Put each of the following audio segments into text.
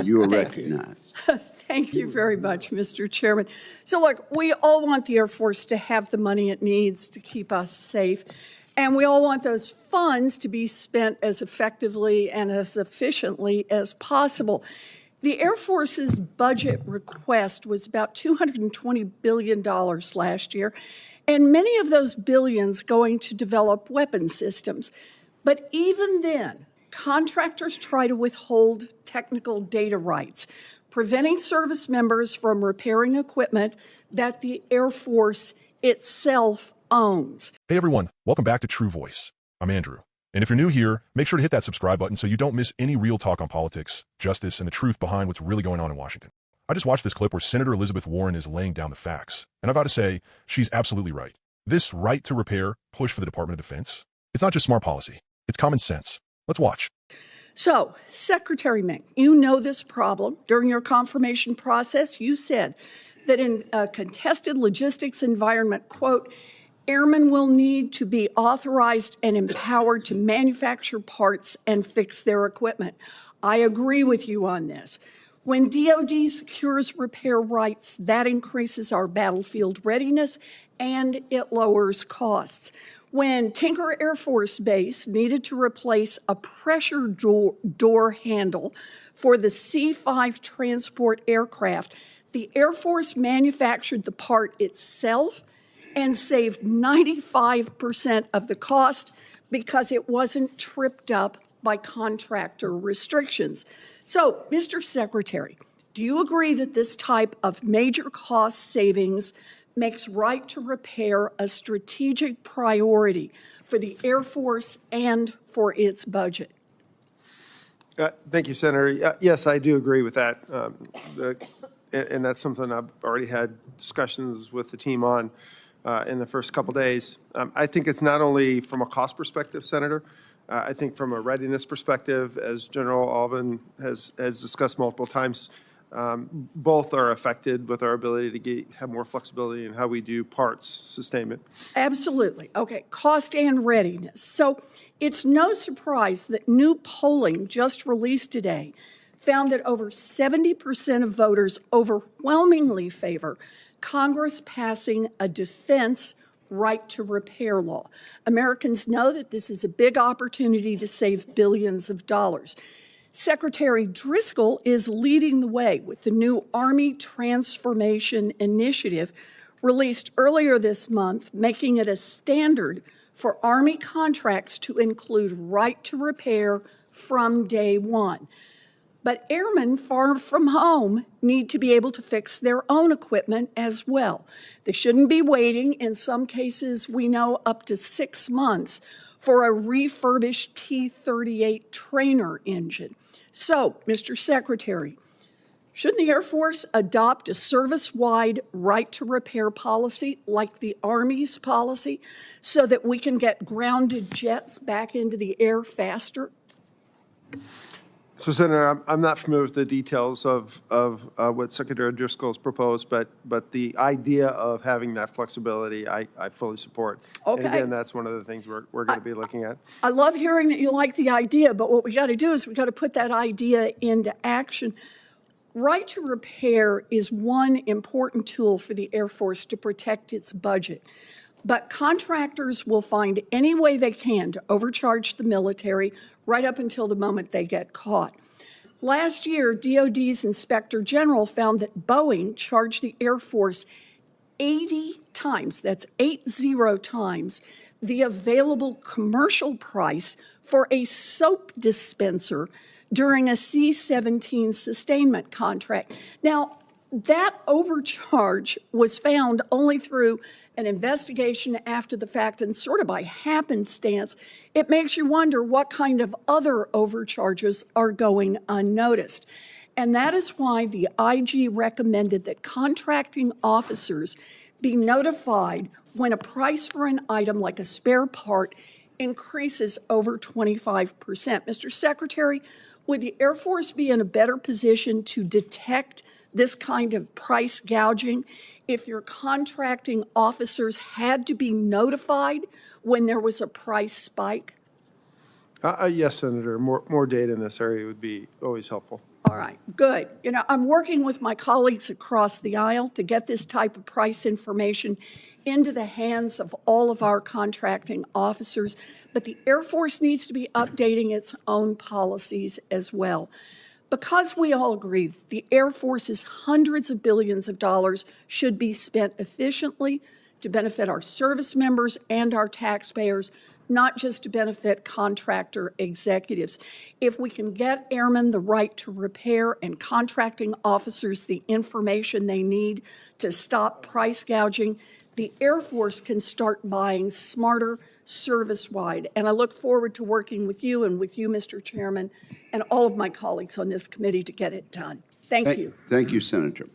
You are Thank you. recognized. Thank you very much, Mr. Chairman. So look, we all want the Air Force to have the money it needs to keep us safe, and we all want those funds to be spent as effectively and as efficiently as possible. The Air Force's budget request was about $220 billion last year, and many of those billions going to develop weapon systems. But even then, contractors try to withhold technical data rights, preventing service members from repairing equipment that the Air Force itself owns. Hey everyone, welcome back to True Voice. I'm Andrew. And if you're new here, make sure to hit that subscribe button so you don't miss any real talk on politics, justice, and the truth behind what's really going on in Washington. I just watched this clip where Senator Elizabeth Warren is laying down the facts, and I've got to say, she's absolutely right. This right to repair push for the Department of Defense, it's not just smart policy, it's common sense. Let's watch. So, Secretary Meng, you know this problem. During your confirmation process, you said that in a contested logistics environment, quote, airmen will need to be authorized and empowered to manufacture parts and fix their equipment. I agree with you on this. When DoD secures repair rights, that increases our battlefield readiness and it lowers costs. When Tinker Air Force Base needed to replace a pressure door handle for the C-5 transport aircraft, the Air Force manufactured the part itself and saved 95% of the cost because it wasn't tripped up by contractor restrictions. So, Mr. Secretary, do you agree that this type of major cost savings makes right to repair a strategic priority for the Air Force and for its budget? Thank you, Senator. Yes, I do agree with that. And that's something I've already had discussions with the team on in the first couple days. I think it's not only from a cost perspective, Senator. I think from a readiness perspective, as General Alvin has discussed multiple times, both are affected with our ability to have more flexibility in how we do parts sustainment. Absolutely. Okay, cost and readiness. So it's no surprise that new polling just released today found that over 70% of voters overwhelmingly favor Congress passing a defense right to repair law. Americans know that this is a big opportunity to save billions of dollars. Secretary Driscoll is leading the way with the new Army Transformation Initiative released earlier this month, making it a standard for Army contracts to include right to repair from day one. But airmen far from home need to be able to fix their own equipment as well. They shouldn't be waiting, in some cases we know up to 6 months, for a refurbished T-38 trainer engine. So, Mr. Secretary, shouldn't the Air Force adopt a service-wide right to repair policy like the Army's policy so that we can get grounded jets back into the air faster? So, Senator, I'm not familiar with the details of what Secretary Driscoll has proposed, but the idea of having that flexibility, I fully support. Okay. And again, that's one of the things we're going to be looking at. I love hearing that you like the idea, but what we got to do is we got to put that idea into action. Right to repair is one important tool for the Air Force to protect its budget. But contractors will find any way they can to overcharge the military right up until the moment they get caught. Last year, DoD's Inspector General found that Boeing charged the Air Force 80 times, that's 80 times, the available commercial price for a soap dispenser during a C-17 sustainment contract. Now, that overcharge was found only through an investigation after the fact, and sort of by happenstance. It makes you wonder what kind of other overcharges are going unnoticed. And that is why the IG recommended that contracting officers be notified when a price for an item like a spare part increases over 25%. Mr. Secretary, would the Air Force be in a better position to detect this kind of price gouging if your contracting officers had to be notified when there was a price spike? Yes, Senator. More data in this area would be always helpful. All right, good. You know, I'm working with my colleagues across the aisle to get this type of price information into the hands of all of our contracting officers, but the Air Force needs to be updating its own policies as well. Because we all agree that the Air Force's hundreds of billions of dollars should be spent efficiently to benefit our service members and our taxpayers, not just to benefit contractor executives. If we can get airmen the right to repair and contracting officers the information they need to stop price gouging, the Air Force can start buying smarter service-wide. And I look forward to working with you and with you, Mr. Chairman, and all of my colleagues on this committee to get it done. Thank you. Thank you, Senator.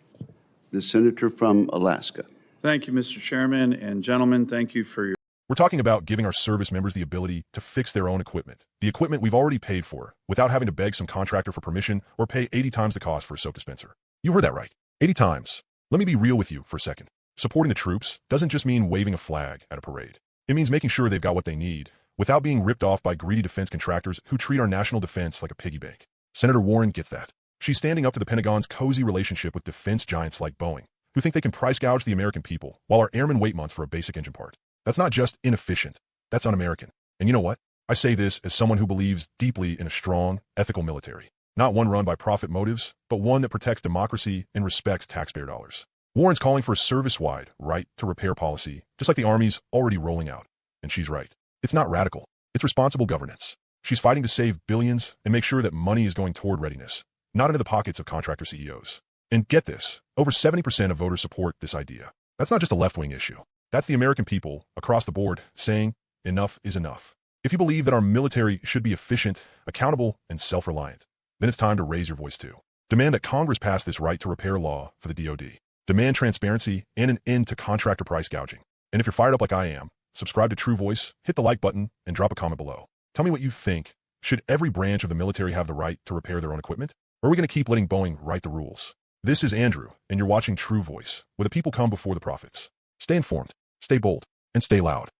The senator from Alaska. Thank you, Mr. Chairman, and gentlemen, thank you for your We're talking about giving our service members the ability to fix their own equipment, the equipment we've already paid for, without having to beg some contractor for permission or pay 80 times the cost for a soap dispenser. You heard that right. 80 times. Let me be real with you for a second. Supporting the troops doesn't just mean waving a flag at a parade. It means making sure they've got what they need, without being ripped off by greedy defense contractors who treat our national defense like a piggy bank. Senator Warren gets that. She's standing up to the Pentagon's cozy relationship with defense giants like Boeing, who think they can price gouge the American people while our airmen wait months for a basic engine part. That's not just inefficient, that's un-American. And you know what? I say this as someone who believes deeply in a strong, ethical military. Not one run by profit motives, but one that protects democracy and respects taxpayer dollars. Warren's calling for a service-wide right to repair policy, just like the Army's already rolling out. And she's right. It's not radical. It's responsible governance. She's fighting to save billions and make sure that money is going toward readiness, not into the pockets of contractor CEOs. And get this, over 70% of voters support this idea. That's not just a left-wing issue. That's the American people across the board saying enough is enough. If you believe that our military should be efficient, accountable, and self-reliant, then it's time to raise your voice too. Demand that Congress pass this right to repair law for the DoD. Demand transparency and an end to contractor price gouging. And if you're fired up like I am, subscribe to True Voice, hit the like button, and drop a comment below. Tell me what you think. Should every branch of the military have the right to repair their own equipment? Or are we going to keep letting Boeing write the rules? This is Andrew, and you're watching True Voice, where the people come before the profits. Stay informed, stay bold, and stay loud.